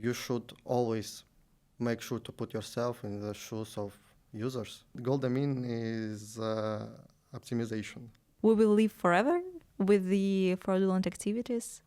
you should always make sure to put yourself in the shoes of users. The golden mean is optimization. We will live forever with the fraudulent activities.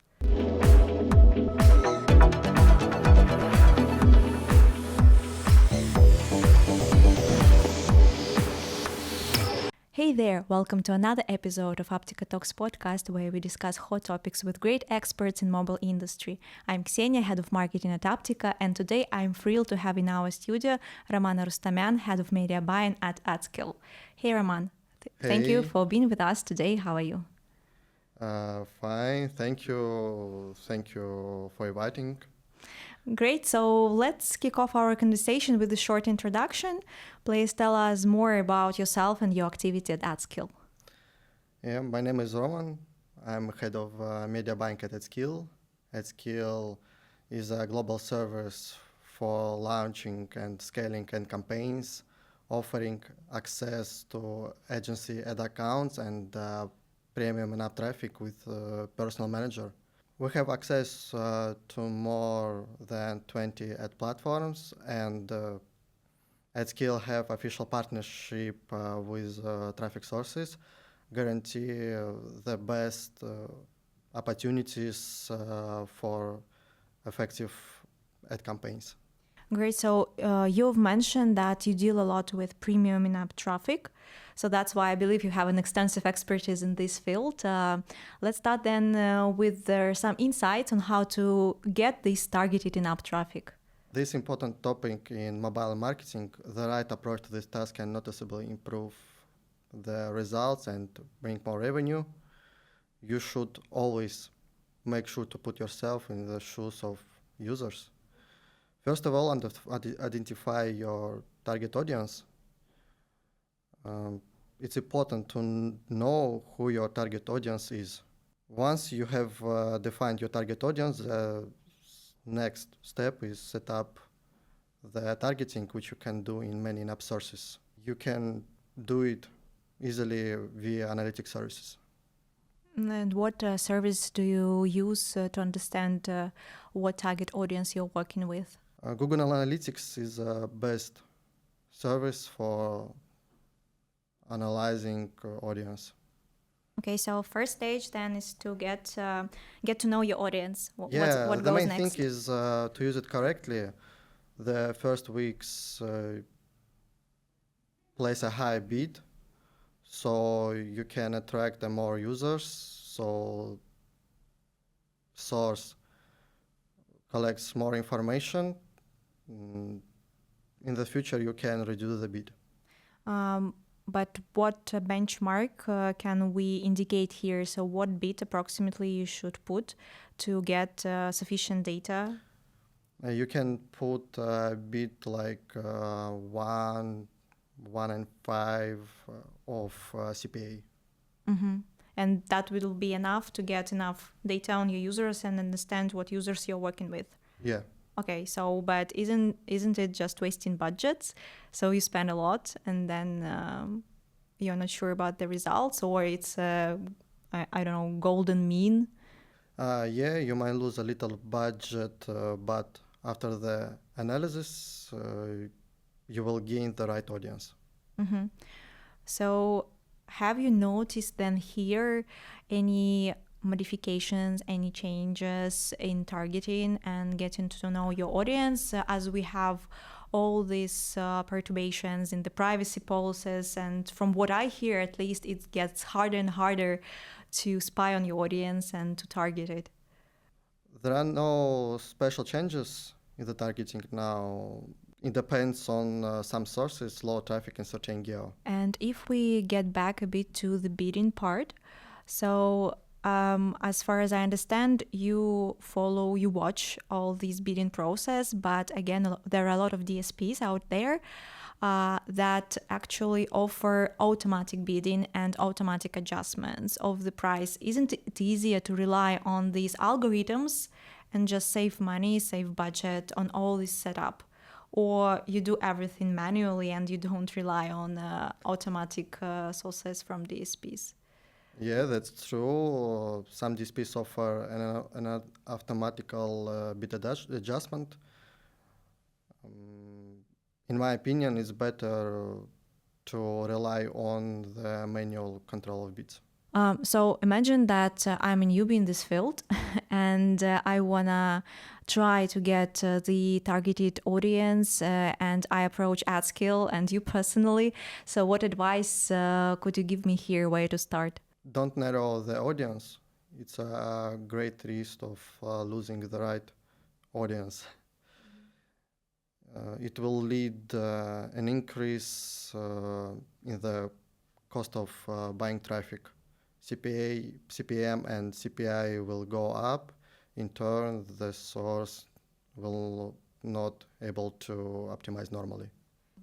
Hey there, welcome to another episode of Apptica Talks podcast, where we discuss hot topics with great experts in mobile industry. I'm Ksenia, head of marketing at Apptica, and today I'm thrilled to have in our studio Roman Arustamyan, head of media buying at AdSkill. Hey Roman, thank you for being with us today. How are you? Fine, thank you. Thank you for inviting. Great, so let's kick off our conversation with a short introduction. Please tell us more about yourself and your activity at AdSkill. Yeah, my name is Roman. I'm head of media buying at AdSkill. AdSkill is a global service for launching and scaling ad campaigns, offering access to agency ad accounts and premium in-app traffic with personal manager. We have access to more than 20 ad platforms, and AdSkill have official partnership with traffic sources, guarantee the best opportunities for effective ad campaigns. Great. So you've mentioned that you deal a lot with premium in-app traffic. So that's why I believe you have an extensive expertise in this field. Let's start then with some insights on how to get this targeted in-app traffic. This important topic in mobile marketing, the right approach to this task can noticeably improve the results and bring more revenue. You should always make sure to put yourself in the shoes of users. First of all, identify your target audience. It's important to know who your target audience is. Once you have defined your target audience, the next step is set up the targeting, which you can do in many in-app sources. You can do it easily via analytic services. And what service do you use to understand what target audience you're working with? Google Analytics is the best service for analyzing audience. Okay, so first stage then is to get to know your audience. What the goes main next? thing is to use it correctly. The first weeks place a high bid, so you can attract more users. So source collects more information. In the future, you can reduce the bid. But what benchmark can we indicate here? So what bid approximately you should put to get sufficient data? You can put a bid like 1 and 5 of CPA. Mm-hmm. And that will be enough to get enough data on your users and understand what users you're working with? Yeah. Okay, so but isn't it just wasting budgets? So you spend a lot and then you're not sure about the results, or it's I don't know, golden mean? Yeah, you might lose a little budget, but after the analysis, you will gain the right audience. Mm-hmm. So have you noticed then here any modifications, any changes in targeting and getting to know your audience as we have all these perturbations in the privacy policies? And from what I hear, at least, it gets harder and harder to spy on your audience and to target it. There are no special changes in the targeting now. It depends on some sources, low traffic in certain geo. And if we get back a bit to the bidding part, so as far as I understand, you watch all these bidding process, but again, there are a lot of DSPs out there that actually offer automatic bidding and automatic adjustments of the price. Isn't it easier to rely on these algorithms and just save money, save budget on all this setup? Or you do everything manually and you don't rely on automatic sources from DSPs? Yeah, that's true. Some DSPs offer an automatical bit adjustment. In my opinion, it's better to rely on the manual control of bits. So imagine that I'm a newbie in this field and I wanna try to get the targeted audience and I approach AdSkill and you personally. So what advice could you give me here where to start? Don't narrow the audience. It's a great risk of losing the right audience. It will lead an increase in the cost of buying traffic. CPM and CPI will go up. In turn, the source will not able to optimize normally.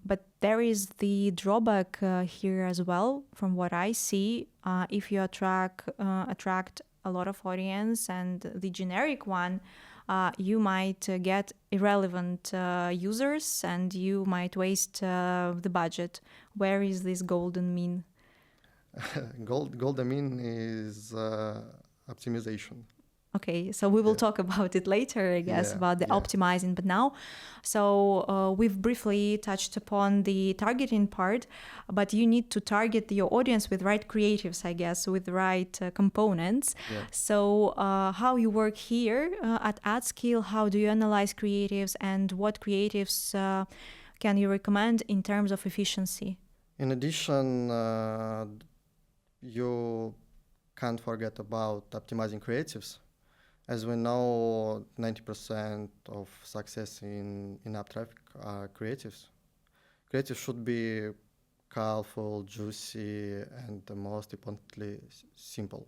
But there is the drawback here as well. From what I see, if you attract a lot of audience and the generic one, you might get irrelevant users and you might waste the budget. Where is this golden mean? Golden mean is optimization. Okay, so we will Yeah. talk about it later, I guess, Yeah, about the yeah. optimizing. But now, so we've briefly touched upon the targeting part, but you need to target your audience with right creatives, I guess, with the right components. Yeah. So how you work here at AdSkill, how do you analyze creatives and what creatives can you recommend in terms of efficiency? In addition, you can't forget about optimizing creatives. As we know, 90% of success in app traffic are creatives. Creatives should be colorful, juicy, and most importantly, simple.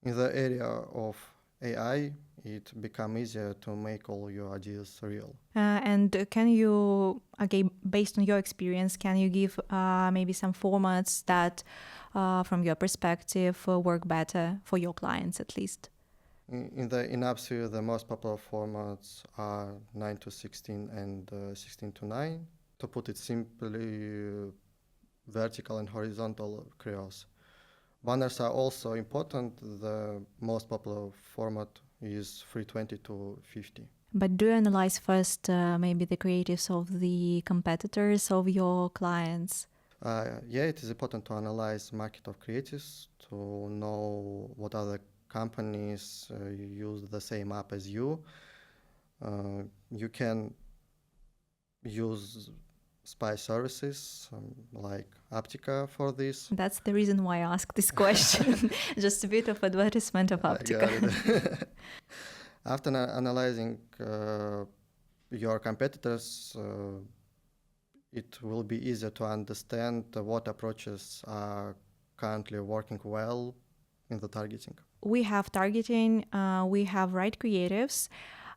In the area of AI, it becomes easier to make all your ideas real. And can you, okay, based on your experience, can you give maybe some formats that, from your perspective, work better for your clients at least? In app sphere, the most popular formats are 9 to 16 and 16 to 9. To put it simply, vertical and horizontal creos. Banners are also important. The most popular format is 320 to 50. But do you analyze first maybe the creatives of the competitors of your clients? Yeah, it is important to analyze market of creatives to know what other companies use the same app as you. You can use spy services like Apptica for this. That's the reason why I asked this question. Just a bit of advertisement of I got Apptica. it. After analyzing your competitors, it will be easier to understand what approaches are currently working well in the targeting. We have targeting, we have right creatives.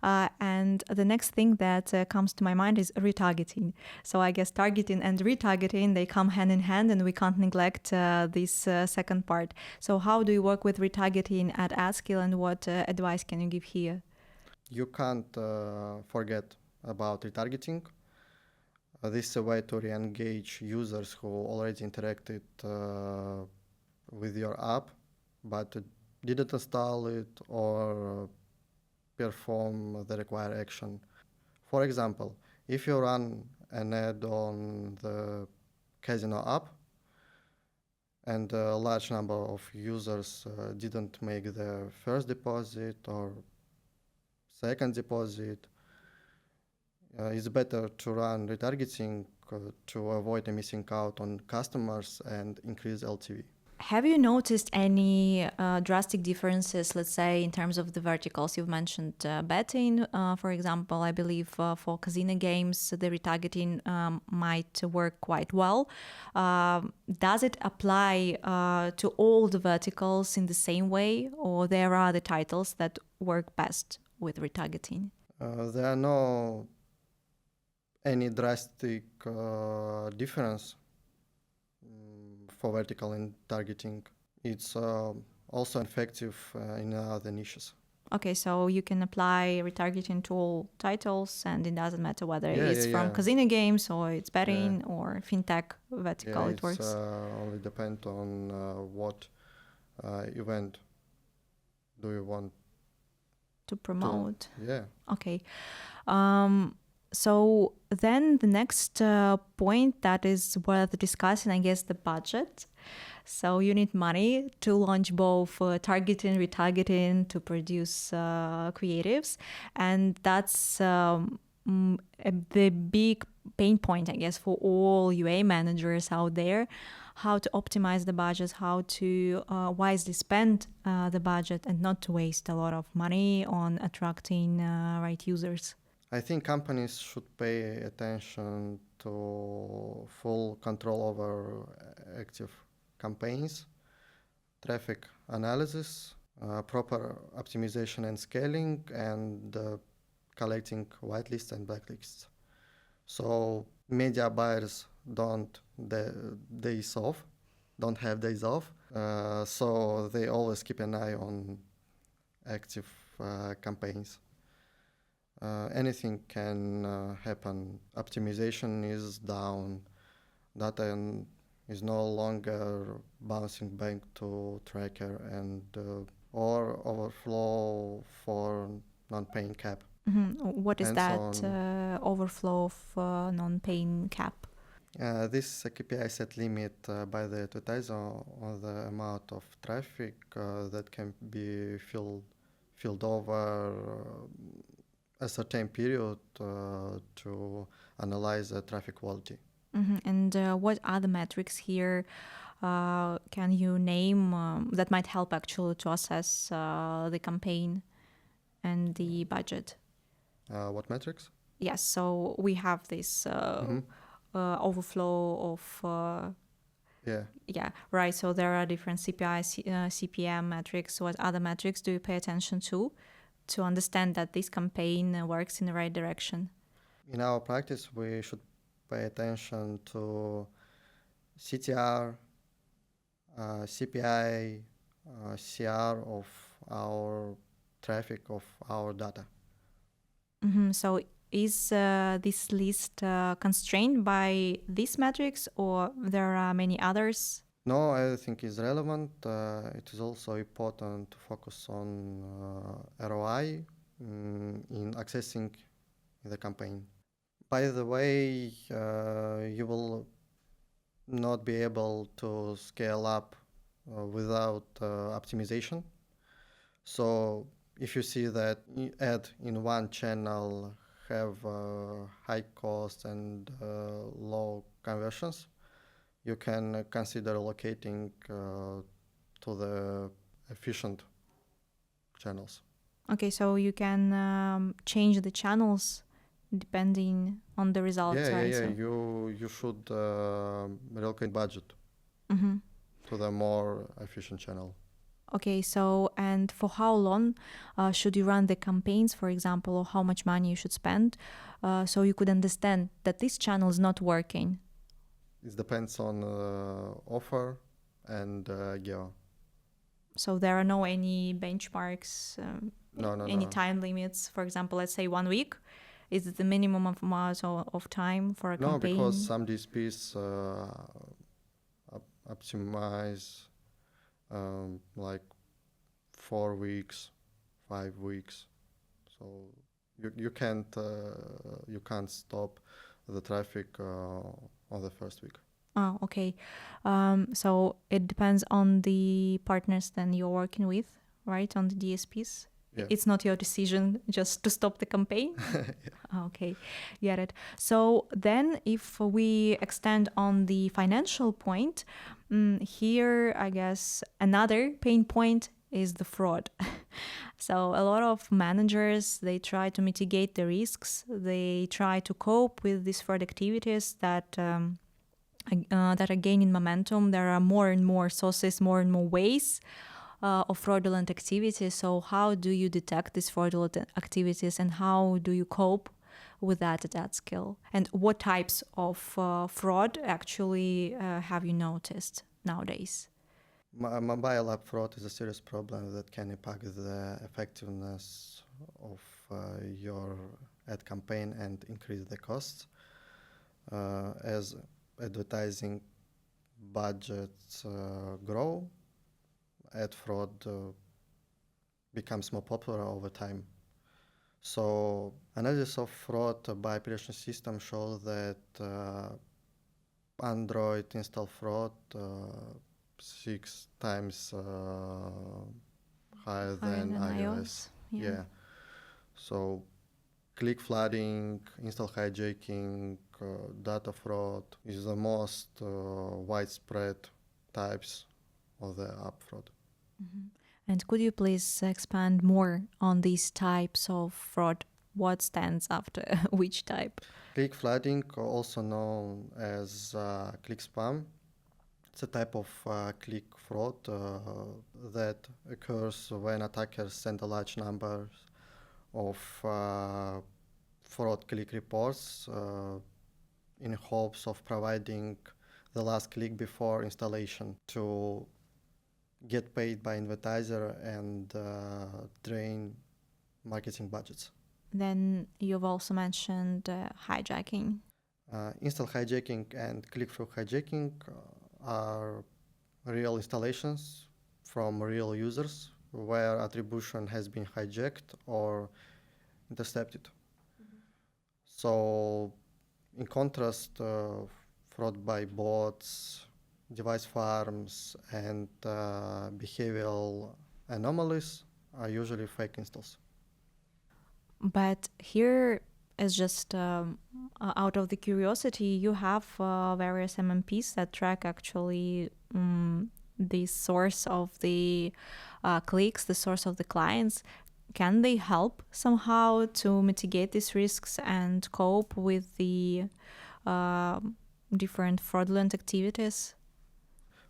And the next thing that comes to my mind is retargeting. So I guess targeting and retargeting, they come hand in hand and we can't neglect this second part. So how do you work with retargeting at AdSkill and what advice can you give here? You can't forget about retargeting. This is a way to re-engage users who already interacted with your app but didn't install it or perform the required action. For example, if you run an ad on the casino app and a large number of users didn't make their first deposit or second deposit, it's better to run retargeting to avoid missing out on customers and increase LTV. Have you noticed any drastic differences, let's say, in terms of the verticals? You've mentioned betting, for example. I believe for casino games, the retargeting might work quite well. Does it apply to all the verticals in the same way, or there are the titles that work best with retargeting? There are no any drastic difference for vertical and targeting. It's also effective in other niches. Okay, so you can apply retargeting to all titles and it doesn't matter whether Yeah, it's from casino games or it's betting or fintech vertical, it works. Only depend on what event do you want To promote. Yeah. Okay. So then the next point that is worth discussing, I guess, the budget. So you need money to launch both targeting, retargeting, to produce creatives, and that's the big pain point, I guess, for all UA managers out there. How to optimize the budget, how to wisely spend the budget, and not to waste a lot of money on attracting right users. I think companies should pay attention to full control over active campaigns, traffic analysis, proper optimization and scaling, and collecting whitelists and blacklists. So media buyers don't have days off, so they always keep an eye on active campaigns. Anything can happen. Optimization is down. Data is no longer bouncing back to tracker and or overflow for non-paying cap. What is And that so overflow of non-paying cap? This KPI set limit by the advertiser on the amount of traffic that can be filled over a certain period to analyze the traffic quality. And what other metrics here can you name that might help actually to assess the campaign and the budget? What metrics? Yes, so we have this overflow of yeah, right. So there are different CPI, CPM metrics. What other metrics do you pay attention to understand that this campaign works in the right direction? In our practice, we should pay attention to CTR, CPI, CR of our traffic, of our data. So is this list constrained by these metrics, or there are many others? No, everything is relevant. It is also important to focus on ROI in accessing the campaign. By the way, you will not be able to scale up without optimization. So if you see that ad in one channel have high costs and low conversions, you can consider allocating to the efficient channels. Okay, so you can change the channels depending on the results, right? Yeah. So You should relocate budget to the more efficient channel. Okay, so and for how long should you run the campaigns, for example, or how much money you should spend, so you could understand that this channel is not working? It depends on offer and geo. So there are no any benchmarks, any No. time limits. For example, let's say 1 week. Is it the minimum amount of time for a No, campaign? because some DSPs optimize like 4 weeks, 5 weeks. So you can't stop the traffic on the first week. Oh, okay. So it depends on the partners then you're working with, right? On the DSPs. Yeah. It's not your decision just to stop the campaign. Yeah. Okay, get it. So then if we extend on the financial point, here I guess another pain point is the fraud. So a lot of managers, they try to mitigate the risks. They try to cope with these fraud activities that are gaining momentum. There are more and more sources, more and more ways of fraudulent activities. So how do you detect these fraudulent activities, and how do you cope with that at AdSkill? And what types of fraud actually have you noticed nowadays? Mobile app fraud is a serious problem that can impact the effectiveness of your ad campaign and increase the costs. As advertising budgets grow, ad fraud becomes more popular over time. So analysis of fraud by operation system shows that Android install fraud 6 times higher than iOS. Yeah. So click flooding, install hijacking, data fraud is the most widespread types of the app fraud. And could you please expand more on these types of fraud? What stands after which type? Click flooding, also known as click spam, it's a type of click fraud that occurs when attackers send a large number of fraud click reports in hopes of providing the last click before installation to get paid by advertiser and drain marketing budgets. Then you've also mentioned hijacking. Install hijacking and click-through hijacking are real installations from real users where attribution has been hijacked or intercepted. So, in contrast, fraud by bots, device farms, and behavioral anomalies are usually fake installs. But here is just out of the curiosity, you have various MMPs that track actually the source of the clicks, the source of the clients. Can they help somehow to mitigate these risks and cope with the different fraudulent activities?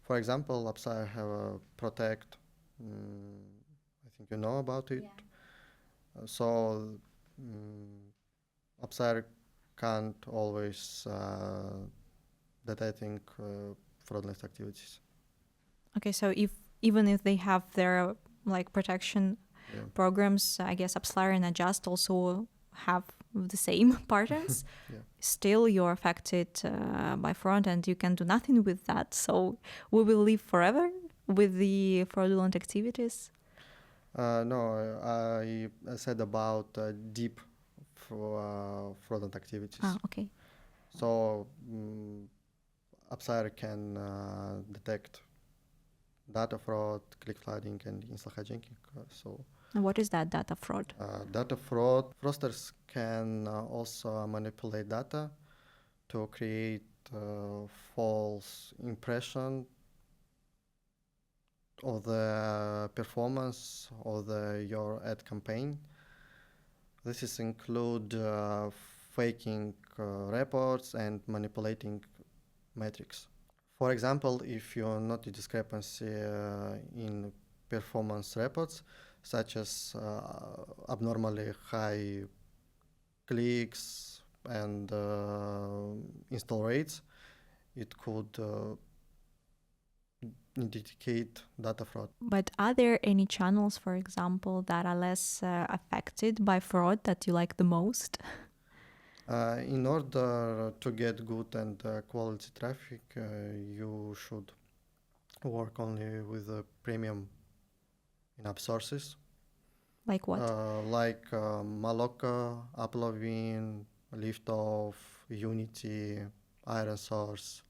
For example, Apptica have a Protect. I think you know about it. Yeah. So Apptica can't always detecting fraudulent activities. Okay, so even if they have their like protection programs, I guess Apptica and Adjust also have the same patterns. Still, you're affected by fraud, and you can do nothing with that. So we will live forever with the fraudulent activities. No, I said about deep fraudulent activities. Okay. So Apptica can detect data fraud, click flooding, and install hijacking. And what is that data fraud? Data fraud. Fraudsters can also manipulate data to create false impression of the performance of your ad campaign. This is include faking reports and manipulating metrics. For example, if you notice discrepancy in performance reports, such as abnormally high clicks and install rates, it could indicate data fraud. But are there any channels, for example, that are less affected by fraud that you like the most? In order to get good and quality traffic, you should work only with premium in-app sources. Like what? Like Maloka, Uplovin, Liftoff, Unity, Iron Source,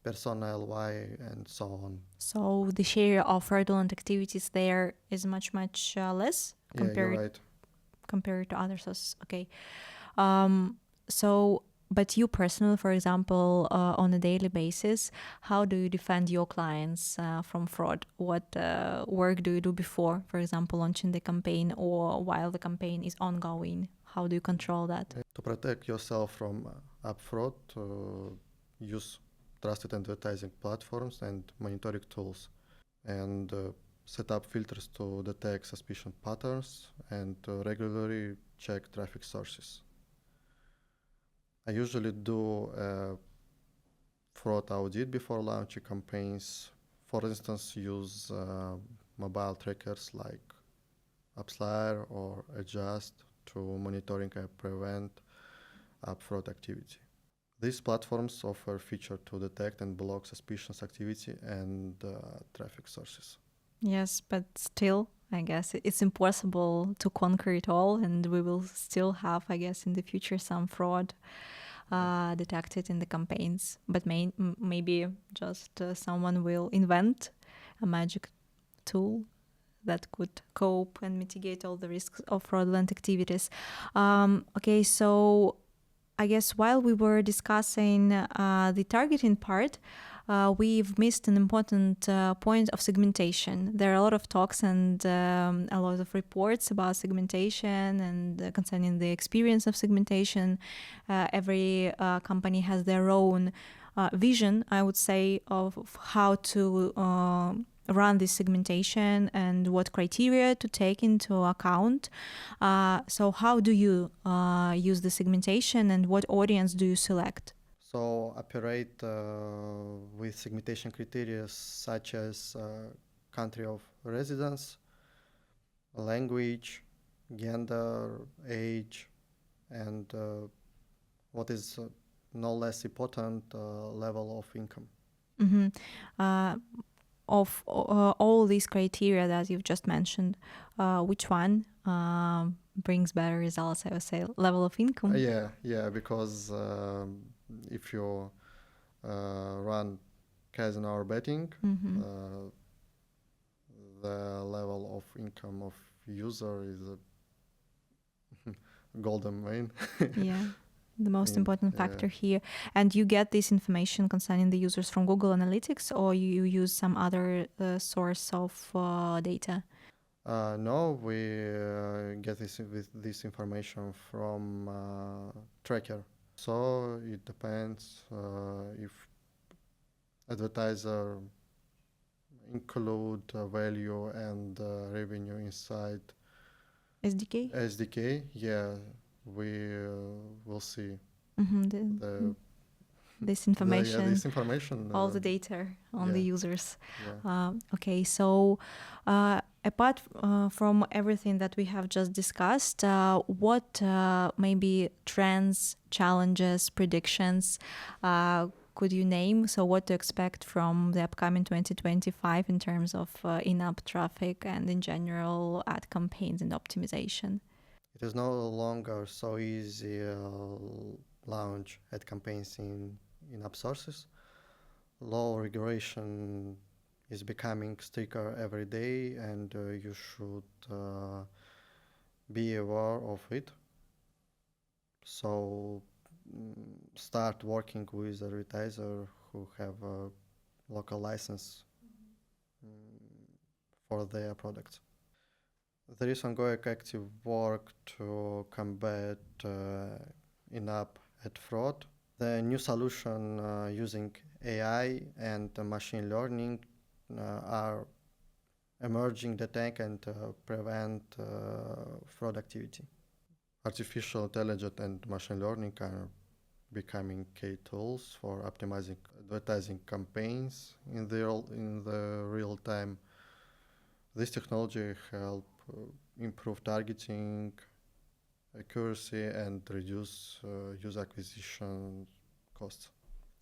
Persona LY, and so on. So the share of fraudulent activities there is much less compared to other sources. Okay. So, but you personally, for example, on a daily basis, how do you defend your clients from fraud? What work do you do before, for example, launching the campaign or while the campaign is ongoing? How do you control that? To protect yourself from app fraud, use trusted advertising platforms and monitoring tools, and set up filters to detect suspicious patterns and regularly check traffic sources. I usually do a fraud audit before launching campaigns. For instance, use mobile trackers like Apptica or Adjust to monitoring and prevent app fraud activity. These platforms offer features to detect and block suspicious activity and traffic sources. Yes, but still, I guess it's impossible to conquer it all, and we will still have, I guess, in the future some fraud detected in the campaigns. But maybe just someone will invent a magic tool that could cope and mitigate all the risks of fraudulent activities. Okay, so I guess while we were discussing the targeting part, we've missed an important point of segmentation. There are a lot of talks and a lot of reports about segmentation and concerning the experience of segmentation. Every company has their own vision, I would say, of how to run this segmentation and what criteria to take into account. So how do you use the segmentation and what audience do you select? So operate with segmentation criteria such as country of residence, language, gender, age, and what is no less important, level of income. Mm-hmm. Of all these criteria that you've just mentioned, which one brings better results? I would say level of income. Yeah, because if you run casino or betting, the level of income of user is a golden main. Yeah, the most important factor here. And you get this information concerning the users from Google Analytics, or you use some other source of data? No, we get this information from tracker. So it depends if advertiser include value and revenue inside SDK. Yeah, we will see this information, this information, all the data on the users. Yeah. Okay, so apart from everything that we have just discussed, what maybe trends, challenges, predictions could you name? So what to expect from the upcoming 2025 in terms of in-app traffic and in general ad campaigns and optimization? It is no longer so easy launch ad campaigns in-app sources. Law regulation is becoming stricter every day, and you should be aware of it. So start working with a advertiser who have a local license for their products. There is ongoing active work to combat in-app ad fraud. The new solution using AI and machine learning are emerging that can prevent fraud activity. Artificial intelligence and machine learning are becoming key tools for optimizing advertising campaigns in the real time. This technology help improve targeting, accuracy, and reduce user acquisition costs.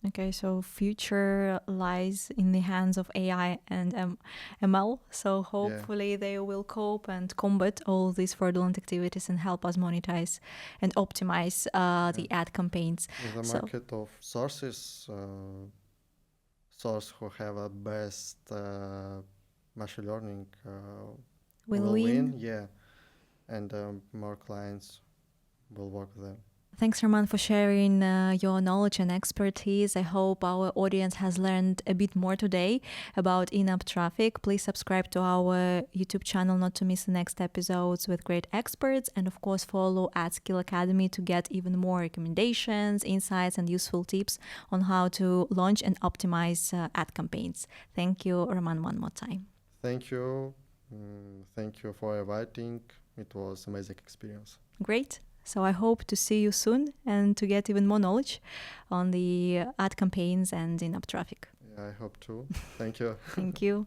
Okay, so future lies in the hands of AI and ML. So hopefully they will cope and combat all these fraudulent activities and help us monetize and optimize the ad campaigns. In the market of sources, source who have a best machine learning will win. Yeah, and more clients will work with them. Thanks, Roman, for sharing your knowledge and expertise. I hope our audience has learned a bit more today about in-app traffic. Please subscribe to our YouTube channel not to miss the next episodes with great experts. And of course, follow AdSkill Academy to get even more recommendations, insights, and useful tips on how to launch and optimize ad campaigns. Thank you, Roman, one more time. Thank you. Thank you for inviting. It was an amazing experience. Great. So I hope to see you soon and to get even more knowledge on the ad campaigns and in-app traffic. Yeah, I hope too. Thank you. Thank you.